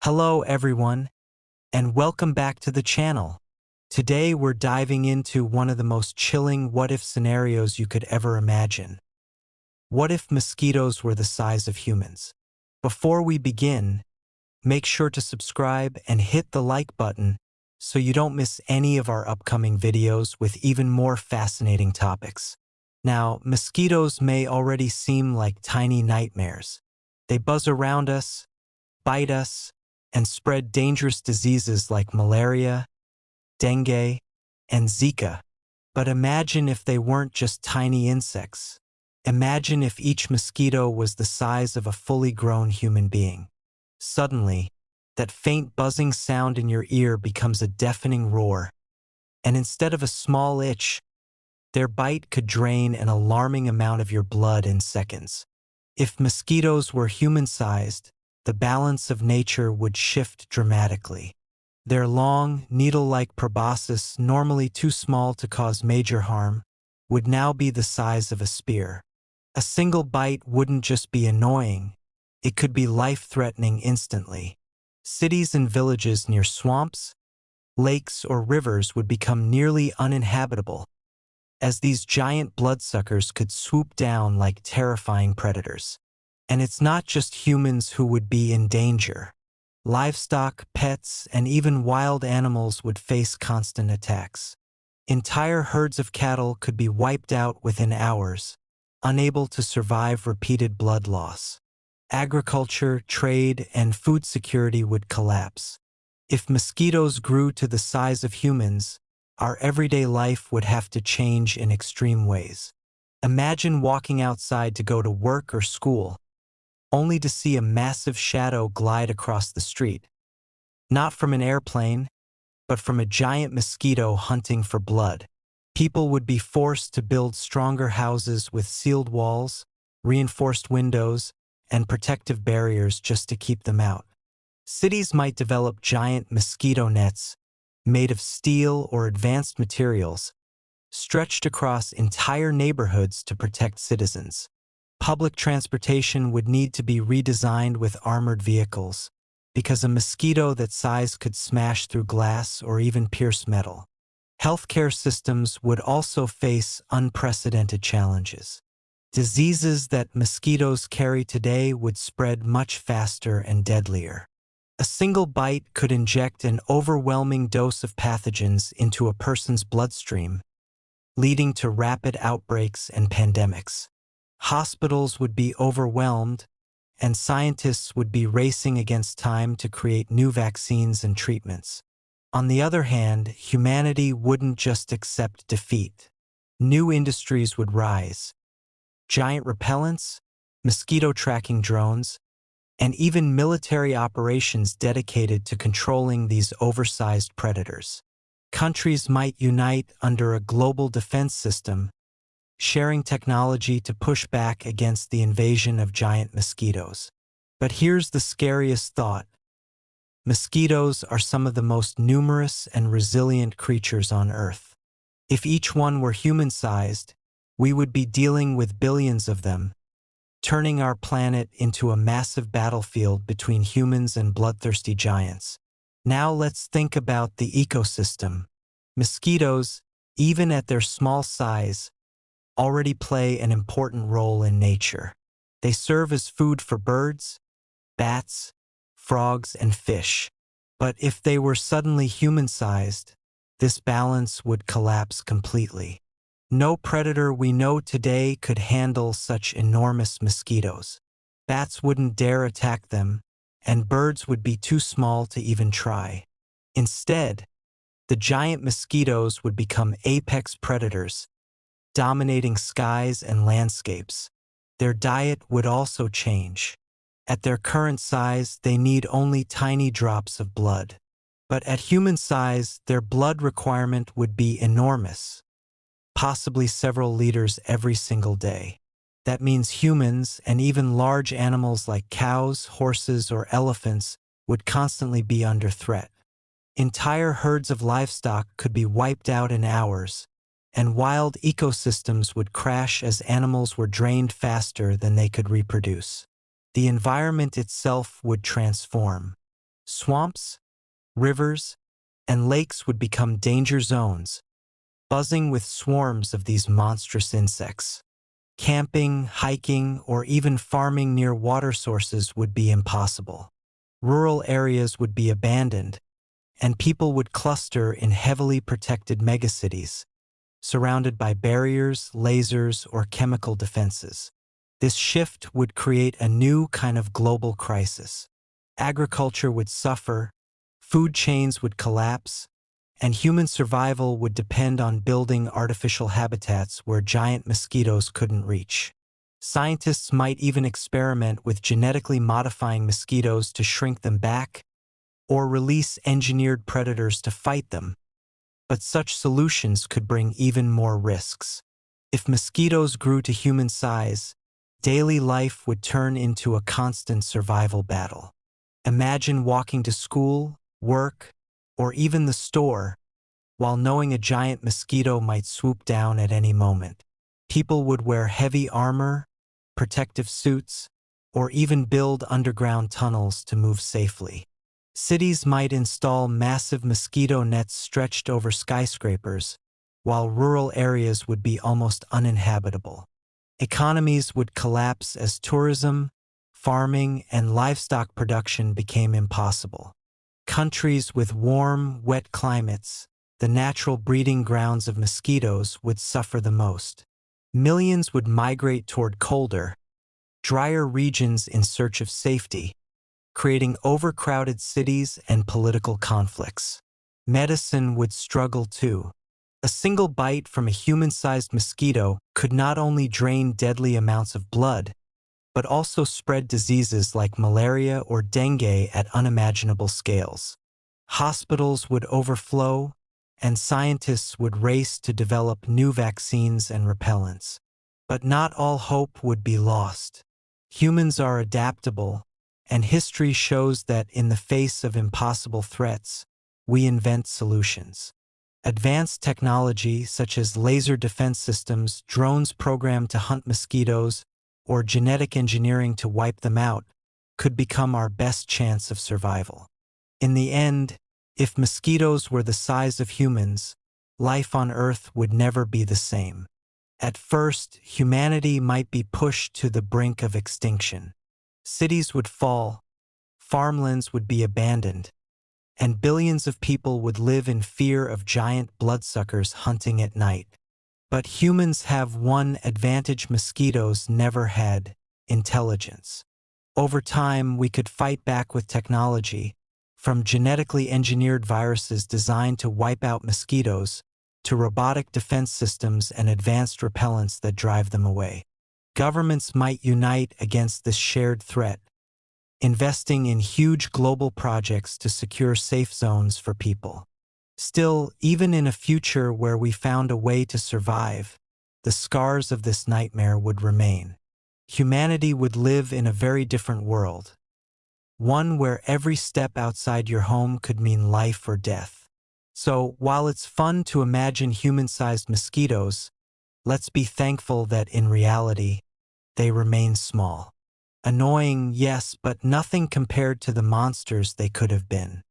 Hello everyone, and welcome back to the channel. Today we're diving into one of the most chilling what-if scenarios you could ever imagine. What if mosquitoes were the size of humans? Before we begin, make sure to subscribe and hit the like button so you don't miss any of our upcoming videos with even more fascinating topics. Now, mosquitoes may already seem like tiny nightmares. They buzz around us, bite us, and spread dangerous diseases like malaria, dengue, and Zika. But imagine if they weren't just tiny insects. Imagine if each mosquito was the size of a fully grown human being. Suddenly, that faint buzzing sound in your ear becomes a deafening roar, and instead of a small itch, their bite could drain an alarming amount of your blood in seconds. If mosquitoes were human-sized, the balance of nature would shift dramatically. Their long, needle-like proboscis, normally too small to cause major harm, would now be the size of a spear. A single bite wouldn't just be annoying, it could be life-threatening instantly. Cities and villages near swamps, lakes, or rivers would become nearly uninhabitable, as these giant bloodsuckers could swoop down like terrifying predators. And it's not just humans who would be in danger. Livestock, pets, and even wild animals would face constant attacks. Entire herds of cattle could be wiped out within hours, unable to survive repeated blood loss. Agriculture, trade, and food security would collapse. If mosquitoes grew to the size of humans, our everyday life would have to change in extreme ways. Imagine walking outside to go to work or school, only to see a massive shadow glide across the street. Not from an airplane, but from a giant mosquito hunting for blood. People would be forced to build stronger houses with sealed walls, reinforced windows, and protective barriers just to keep them out. Cities might develop giant mosquito nets made of steel or advanced materials, stretched across entire neighborhoods to protect citizens. Public transportation would need to be redesigned with armored vehicles, because a mosquito that size could smash through glass or even pierce metal. Healthcare systems would also face unprecedented challenges. Diseases that mosquitoes carry today would spread much faster and deadlier. A single bite could inject an overwhelming dose of pathogens into a person's bloodstream, leading to rapid outbreaks and pandemics. Hospitals would be overwhelmed, and scientists would be racing against time to create new vaccines and treatments. On the other hand, humanity wouldn't just accept defeat. New industries would rise. Giant repellents, mosquito tracking drones, and even military operations dedicated to controlling these oversized predators. Countries might unite under a global defense system, sharing technology to push back against the invasion of giant mosquitoes. But here's the scariest thought. Mosquitoes are some of the most numerous and resilient creatures on Earth. If each one were human-sized, we would be dealing with billions of them, turning our planet into a massive battlefield between humans and bloodthirsty giants. Now let's think about the ecosystem. Mosquitoes, even at their small size, already play an important role in nature. They serve as food for birds, bats, frogs, and fish. But if they were suddenly human-sized, this balance would collapse completely. No predator we know today could handle such enormous mosquitoes. Bats wouldn't dare attack them, and birds would be too small to even try. Instead, the giant mosquitoes would become apex predators, dominating skies and landscapes. Their diet would also change. At their current size, they need only tiny drops of blood. But at human size, their blood requirement would be enormous, possibly several liters every single day. That means humans and even large animals like cows, horses, or elephants would constantly be under threat. Entire herds of livestock could be wiped out in hours, and wild ecosystems would crash as animals were drained faster than they could reproduce. The environment itself would transform. Swamps, rivers, and lakes would become danger zones, buzzing with swarms of these monstrous insects. Camping, hiking, or even farming near water sources would be impossible. Rural areas would be abandoned, and people would cluster in heavily protected megacities, surrounded by barriers, lasers, or chemical defenses. This shift would create a new kind of global crisis. Agriculture would suffer, food chains would collapse, and human survival would depend on building artificial habitats where giant mosquitoes couldn't reach. Scientists might even experiment with genetically modifying mosquitoes to shrink them back, or release engineered predators to fight them. But such solutions could bring even more risks. If mosquitoes grew to human size, daily life would turn into a constant survival battle. Imagine walking to school, work, or even the store, while knowing a giant mosquito might swoop down at any moment. People would wear heavy armor, protective suits, or even build underground tunnels to move safely. Cities might install massive mosquito nets stretched over skyscrapers, while rural areas would be almost uninhabitable. Economies would collapse as tourism, farming, and livestock production became impossible. Countries with warm, wet climates, the natural breeding grounds of mosquitoes, would suffer the most. Millions would migrate toward colder, drier regions in search of safety, creating overcrowded cities and political conflicts. Medicine would struggle too. A single bite from a human-sized mosquito could not only drain deadly amounts of blood, but also spread diseases like malaria or dengue at unimaginable scales. Hospitals would overflow, and scientists would race to develop new vaccines and repellents. But not all hope would be lost. Humans are adaptable, and history shows that in the face of impossible threats, we invent solutions. Advanced technology such as laser defense systems, drones programmed to hunt mosquitoes, or genetic engineering to wipe them out could become our best chance of survival. In the end, if mosquitoes were the size of humans, life on Earth would never be the same. At first, humanity might be pushed to the brink of extinction. Cities would fall, farmlands would be abandoned, and billions of people would live in fear of giant bloodsuckers hunting at night. But humans have one advantage mosquitoes never had: intelligence. Over time, we could fight back with technology, from genetically engineered viruses designed to wipe out mosquitoes, to robotic defense systems and advanced repellents that drive them away. Governments might unite against this shared threat, investing in huge global projects to secure safe zones for people. Still, even in a future where we found a way to survive, the scars of this nightmare would remain. Humanity would live in a very different world, one where every step outside your home could mean life or death. So, while it's fun to imagine human-sized mosquitoes, let's be thankful that in reality, they remain small. Annoying, yes, but nothing compared to the monsters they could have been.